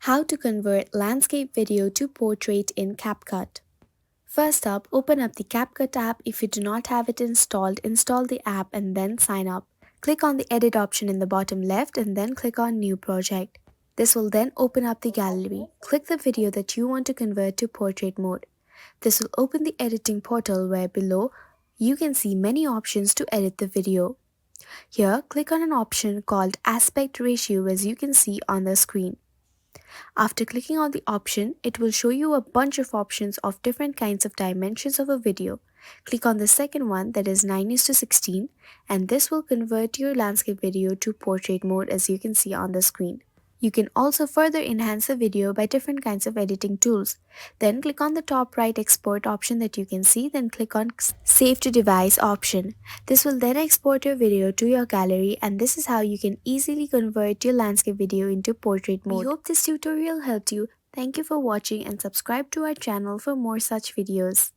How to convert landscape video to portrait in CapCut. First up, open up the CapCut app. If you do not have it installed, install the app and then sign up. Click on the edit option in the bottom left and then click on new project. This will then open up the gallery. Click the video that you want to convert to portrait mode. This will open the editing portal where below you can see many options to edit the video. Here, click on an option called aspect ratio as you can see on the screen. After clicking on the option, it will show you a bunch of options of different kinds of dimensions of a video. Click on the second one, that is 9:16, and this will convert your landscape video to portrait mode as you can see on the screen. You can also further enhance the video by different kinds of editing tools. Then click on the top right export option that you can see, then click on save to device option. This will then export your video to your gallery, and this is how you can easily convert your landscape video into portrait mode. We hope this tutorial helped you. Thank you for watching and subscribe to our channel for more such videos.